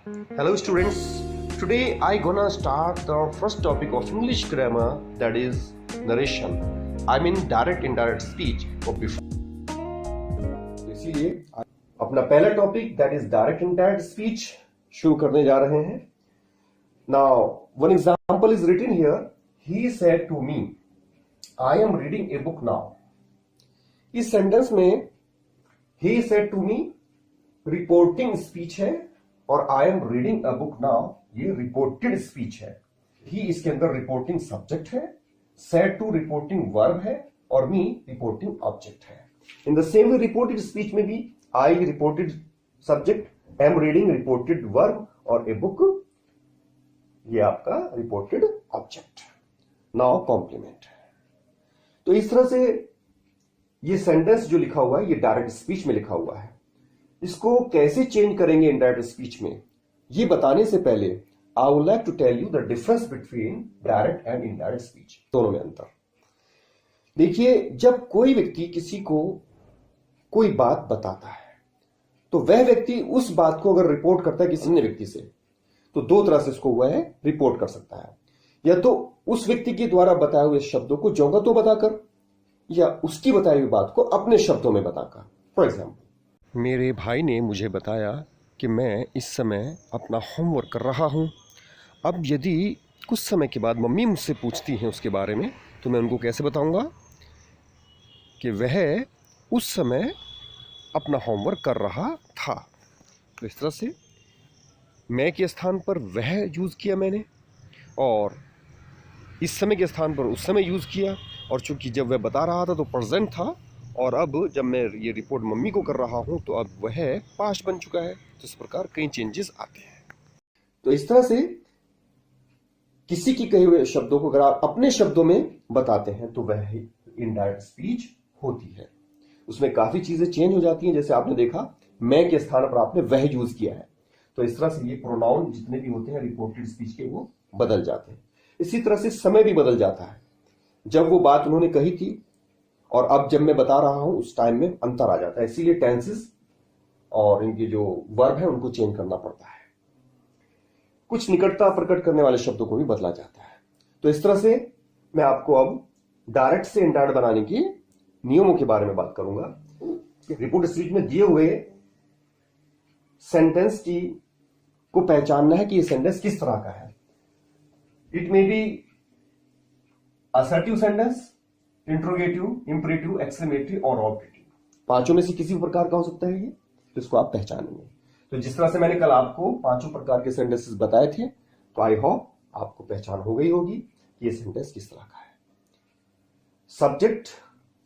Hello students, today I gonna start the first topic of English grammar, that is narration. I mean direct indirect speech or before. तो इसीलिए अपना पहला topic that is direct indirect speech शुरू करने जा रहे हैं. Now one example is written here. He said to me, I am reading a book now. इस सेंटेंस में he said to me reporting speech है और I am reading a book now ये रिपोर्टेड स्पीच है. He इसके अंदर reporting subject है, said to reporting verb है और मी रिपोर्टिंग ऑब्जेक्ट है. In the same way reported speech में भी I reported subject, am reading reported verb और ए बुक ये आपका रिपोर्टेड ऑब्जेक्ट. Now complement. तो इस तरह से ये सेंटेंस जो लिखा हुआ है ये डायरेक्ट स्पीच में लिखा हुआ है. इसको कैसे चेंज करेंगे इनडायरेक्ट स्पीच में ये बताने से पहले I would like to tell you the difference between direct and indirect speech. दोनों में अंतर देखिए. जब कोई व्यक्ति किसी को कोई बात बताता है तो वह व्यक्ति उस बात को अगर रिपोर्ट करता है किसी अन्य व्यक्ति से तो दो तरह से इसको वह रिपोर्ट कर सकता है. या तो उस व्यक्ति के द्वारा बताए हुए शब्दों को ज्यों तो बताकर या उसकी बताई हुई बात को अपने शब्दों में बताकर. फॉर एग्जाम्पल, मेरे भाई ने मुझे बताया कि मैं इस समय अपना होमवर्क कर रहा हूँ. अब यदि कुछ समय के बाद मम्मी मुझसे पूछती हैं उसके बारे में तो मैं उनको कैसे बताऊँगा कि वह उस समय अपना होमवर्क कर रहा था. तो इस तरह से मैं के स्थान पर वह यूज़ किया मैंने और इस समय के स्थान पर उस समय यूज़ किया. और चूंकि जब वह बता रहा था तो प्रेजेंट था और अब जब मैं ये रिपोर्ट मम्मी को कर रहा हूं तो अब वह पास्ट बन चुका है. तो इस प्रकार कई चेंजेस आते हैं. तो इस तरह से किसी की कहे हुए शब्दों को अगर आप अपने शब्दों में बताते हैं तो वह इनडायरेक्ट स्पीच होती है. उसमें काफी चीजें चेंज हो जाती हैं. जैसे आपने देखा मैं के स्थान पर आपने वह यूज किया है तो इस तरह से ये प्रोनाउन जितने भी होते हैं रिपोर्टेड स्पीच के वो बदल जाते हैं. इसी तरह से समय भी बदल जाता है. जब वो बात उन्होंने कही थी और अब जब मैं बता रहा हूं उस टाइम में अंतर आ जाता है. इसीलिए टेंसेस और इनके जो वर्ब है उनको चेंज करना पड़ता है. कुछ निकटता प्रकट करने वाले शब्दों को भी बदला जाता है. तो इस तरह से मैं आपको अब डायरेक्ट से इनडायरेक्ट बनाने के नियमों के बारे में बात करूंगा. रिपोर्ट स्पीच में दिए हुए सेंटेंस की को पहचानना है कि ये सेंटेंस किस तरह का है. It may be assertive sentence, interrogative, imperative, exclamatory और ऑब्जेक्टिव. पांचों में से किसी भी प्रकार का हो सकता है ये. तो इसको आप पहचानेंगे. तो जिस तरह से मैंने कल आपको पांचों प्रकार के सेंटेंसेस बताए थे तो आई होप आपको पहचान हो गई होगी कि ये सेंटेंस किस तरह का है. सब्जेक्ट,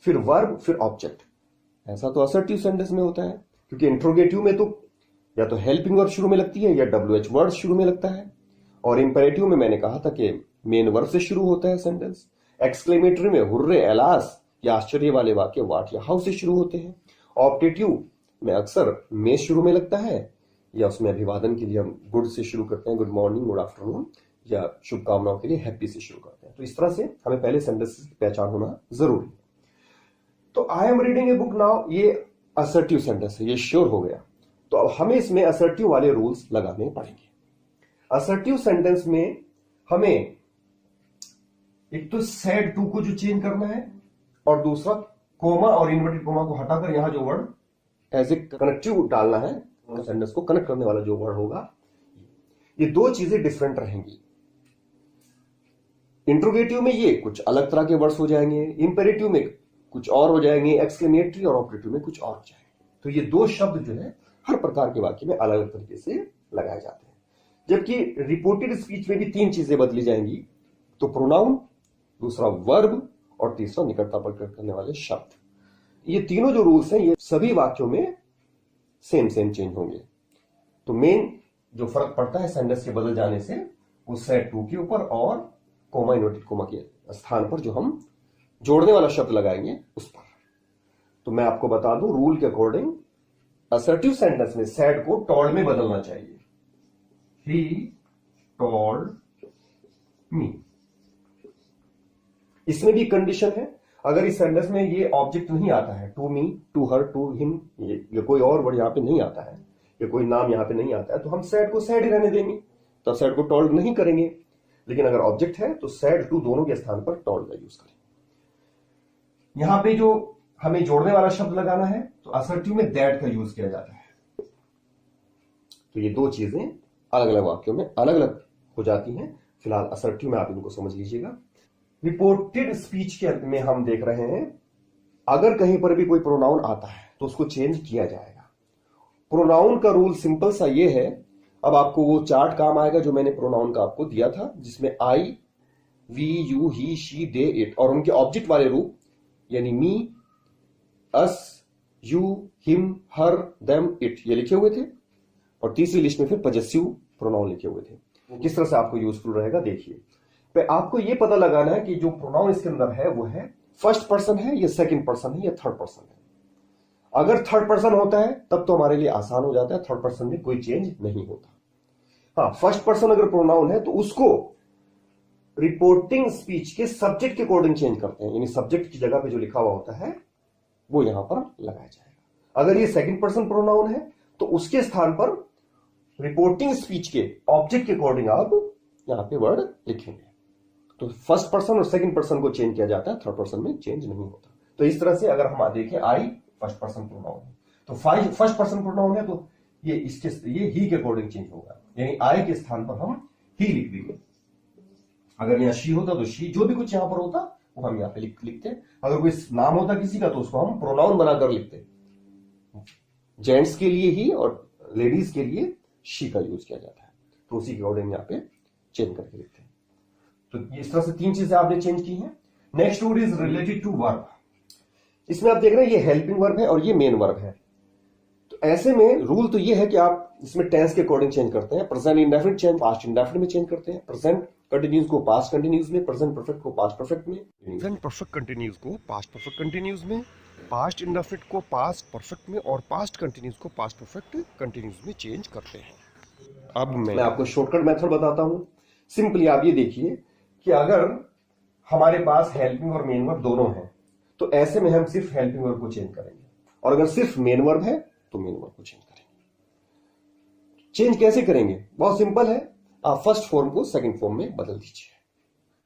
फिर वर्ब, फिर ऑब्जेक्ट. ऐसा तो असर्टिव सेंटेंस में होता है क्योंकि इंट्रोगेटिव में तो या तो हेल्पिंग वर्ब शुरू में लगती है या WH वर्ड शुरू में लगता है. और इंपेरेटिव में मैंने कहा था कि मेन वर्ब से शुरू होता है सेंटेंस. एक्सक्लेमेटरी में हुर्रे, एलास या आश्चर्य वाले वाक्य व्हाट या हाउ से शुरू होते हैं. ऑब्जेक्टिव में अक्सर में शुरू में लगता है या उसमें अभिवादन के लिए हम गुड से शुरू करते हैं, गुड मॉर्निंग, गुड आफ्टरनून, या शुभकामनाओं के लिए हैप्पी से शुरू करते हैं. तो इस तरह से हमें पहले सेंटेंस की पहचान होना जरूरी है. तो आई am reading a book now ये असर्टिव सेंटेंस है, ये श्योर हो गया. तो अब हमें इसमें असर्टिव वाले रूल्स लगाने पड़ेंगे. असर्टिव सेंटेंस में हमें एक तो सेड टू को जो चेंज करना है और दूसरा कोमा और इन्वर्टेड कोमा को हटाकर यहां जो वर्ड एज ए कनेक्टिव डालना है. सेंटेंस को कनेक्ट करने वाला जो वर्ड होगा. ये दो चीजें डिफरेंट रहेंगी. इंट्रोगेटिव में ये कुछ अलग तरह के वर्ड्स हो जाएंगे, इंपेरेटिव में कुछ और हो जाएंगे, एक्सक्लेमेटरी और ऑपरेटिव में कुछ और हो जाएंगे. तो ये दो शब्द जो है हर प्रकार के वाक्य में अलग अलग तरीके से लगाए जाते हैं. जबकि रिपोर्टेड स्पीच में भी तीन चीजें बदली जाएंगी. तो प्रोनाउन, दूसरा वर्ब और तीसरा निकटता प्रकट करने वाले शब्द. ये तीनों जो रूल्स हैं ये सभी वाक्यों में सेम चेंज होंगे. तो मेन जो फर्क पड़ता है सेंटेंस के बदल जाने से वो सेड टू के ऊपर और कोमा इन्वर्टेड कोमा के स्थान पर जो हम जोड़ने वाला शब्द लगाएंगे उस पर. तो मैं आपको बता दूं रूल के अकॉर्डिंग असर्टिव सेंटेंस में सेड को टॉल्ड में बदलना चाहिए. He told me. इसमें भी कंडीशन है. अगर इस सेंटेंस में ये ऑब्जेक्ट नहीं आता है, to me, to her, to him, ये कोई और वर्ड यहां पे नहीं आता है, कि कोई नाम यहाँ पे नहीं आता है तो हम सैड को सैड ही रहने देंगे, तो सैड को टॉल्ड नहीं करेंगे। लेकिन अगर ऑब्जेक्ट है तो सैड टू दोनों के स्थान पर टॉल्ड का यूज करें। यहां पे जो हमें जोड़ने वाला शब्द लगाना है तो असर्टिव में दैट का यूज किया जाता है। तो ये दो चीजें अलग अलग वाक्यों में अलग अलग हो जाती हैं। फिलहाल असर्टिव में आप इनको समझ लीजिएगा। रिपोर्टेड स्पीच के में हम देख रहे हैं अगर कहीं पर भी कोई प्रोनाउन आता है तो उसको चेंज किया जाएगा। प्रोनाउन का रूल सिंपल सा ये है, अब आपको वो चार्ट काम आएगा जो मैंने प्रोनाउन का आपको दिया था, जिसमें I, we, you, he, she, they, it और उनके ऑब्जेक्ट वाले रूप यानी me, us, you, him, her, them, it ये लिखे हुए थे। और तीसरी लिस्ट में फिर पजेसिव प्रोनाउन लिखे हुए थे। वो किस तरह से आपको यूजफुल रहेगा देखिए। पे आपको ये पता लगाना है कि जो प्रोनाउन इसके अंदर है वो है फर्स्ट पर्सन है या सेकंड पर्सन है या थर्ड पर्सन है। अगर थर्ड पर्सन होता है तब तो हमारे लिए आसान हो जाता है, थर्ड पर्सन में कोई चेंज नहीं होता। हाँ, फर्स्ट पर्सन अगर प्रोनाउन है तो उसको रिपोर्टिंग स्पीच के सब्जेक्ट के अकॉर्डिंग चेंज करते हैं, यानी सब्जेक्ट की जगह पे जो लिखा हुआ होता है वो यहां पर लगाया जाएगा। अगर ये सेकंड पर्सन प्रोनाउन है तो उसके स्थान पर रिपोर्टिंग स्पीच के ऑब्जेक्ट के अकॉर्डिंग आप यहां पे वर्ड लिखेंगे। तो फर्स्ट पर्सन और सेकंड पर्सन को चेंज किया जाता है, थर्ड पर्सन में चेंज नहीं होता। तो इस तरह से अगर हम देखें आई फर्स्ट पर्सन प्रोनाउन है तो फर्स्ट पर्सन प्रोनाउन है तो ये ही के अकॉर्डिंग चेंज होगा, यानी आई के स्थान पर हम ही लिख देंगे। अगर यहां शी होता तो शी, जो भी कुछ यहां पर होता वो हम यहां पे लिखते। अगर कोई नाम होता किसी का तो उसको हम प्रोनाउन बनाकर लिखते। जेंट्स के लिए ही और लेडीज के लिए शी का यूज किया जाता है, तो उसी के अकॉर्डिंग यहां पे चेंज करके लिखते हैं। तो इस तरह से तीन चीजें आपने चेंज की हैं। Next word is related to verb. इसमें आप देख रहे हैं ये हेल्पिंग वर्ब है और ये मेन वर्ब है। तो ऐसे में रूल तो ये है कि आप इसमें टेंस के अकॉर्डिंग चेंज करते हैं। Present indefinite change past indefinite में चेंज करते हैं, प्रेजेंट कंटिन्यूस को पास्ट कंटिन्यूस में, प्रेजेंट परफेक्ट को पास्ट परफेक्ट में, प्रेजेंट परफेक्ट कंटिन्यूस को पास्ट परफेक्ट कंटिन्यूस में, पास्ट इंडेफिनिट को पास्ट परफेक्ट में और पास्ट कंटिन्यूस को पास्ट परफेक्ट कंटिन्यूस में चेंज करते हैं। अब मैं आपको शॉर्टकट मेथड बताता हूं। सिंपली आप ये देखिए कि अगर हमारे पास हेल्पिंग और मेन वर्ब दोनों हैं तो ऐसे में हम सिर्फ हेल्पिंग वर्ब को चेंज करेंगे, और अगर सिर्फ मेन वर्ब है तो मेन वर्ब को चेंज करेंगे। चेंज कैसे करेंगे? बहुत सिंपल है, आप फर्स्ट फॉर्म को सेकंड फॉर्म में बदल दीजिए।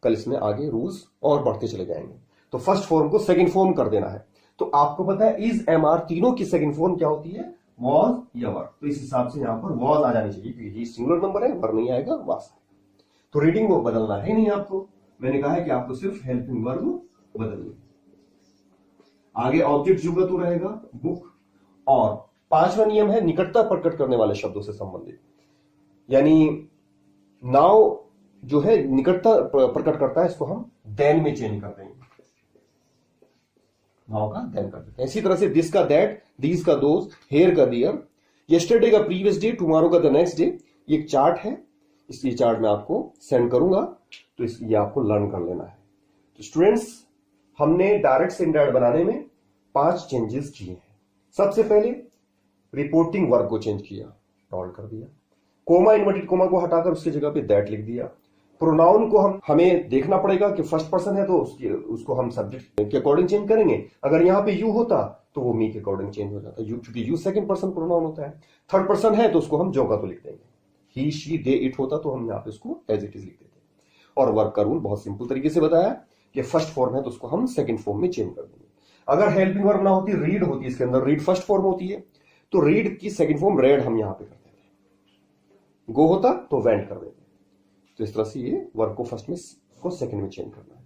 कल इसमें आगे रूल्स और बढ़ते चले जाएंगे। तो फर्स्ट फॉर्म को सेकंड फॉर्म कर देना है। तो आपको पता है इज, एम, आर तीनों की सेकंड फॉर्म क्या होती है? वॉज या वर। तो इस हिसाब से यहां पर वॉज आ जानी चाहिए क्योंकि ये सिंगुलर नंबर है, वर नहीं आएगा, वास आएगा। तो रीडिंग को बदलना है नहीं आपको। मैंने कहा है कि आपको सिर्फ हेल्पिंग वर्ब बदलनी। आगे ऑब्जेक्ट जुगा तो रहेगा बुक। और पांचवा नियम है निकटता प्रकट करने वाले शब्दों से संबंधित, यानी नाउ जो है निकटता प्रकट करता है, इसको हम देन में चेंज कर देंगे। नाउ का देन कर देते हैं। इसी तरह से दिस का दैट, दीज का दोज, हेयर का दियर, यस्टरडे का प्रीवियस डे, टुमारो का द नेक्स्ट डे। ये एक चार्ट है, इसलिए चार्ट मैं आपको सेंड करूंगा, तो ये आपको लर्न कर लेना है। तो स्टूडेंट्स, हमने डायरेक्ट से इनडायरेक्ट बनाने में 5 चेंजेस किए हैं। सबसे पहले रिपोर्टिंग वर्ब को चेंज किया, डॉट कर दिया। कोमा, इन्वर्टेड कोमा को हटाकर उसकी जगह पे दैट लिख दिया। प्रोनाउन को हमें देखना पड़ेगा कि फर्स्ट पर्सन है तो उसको हम सब्जेक्ट के अकॉर्डिंग चेंज करेंगे। अगर यहां पे यू होता तो वो मी के अकॉर्डिंग चेंज हो जाता, क्योंकि यू सेकंड पर्सन प्रोनाउन होता है। थर्ड पर्सन है तो उसको हम जो का तो लिख देंगे। ही, शी, दे, इट होता तो हम यहाँ पे उसको एज इट इज लिख देते। और वर्ब का रूल बहुत सिंपल तरीके से बताया कि फर्स्ट फॉर्म है तो उसको हम सेकंड फॉर्म में चेंज कर देंगे। अगर हेल्पिंग वर्ब ना होती, रीड होती, इसके अंदर रीड फर्स्ट फॉर्म होती है, तो रीड की सेकंड फॉर्म रेड हम यहां पे कर देते हैं। गो होता तो वेंट कर देते। तो इस तरह से ये वर्ब को फर्स्ट में को सेकंड में चेंज करना।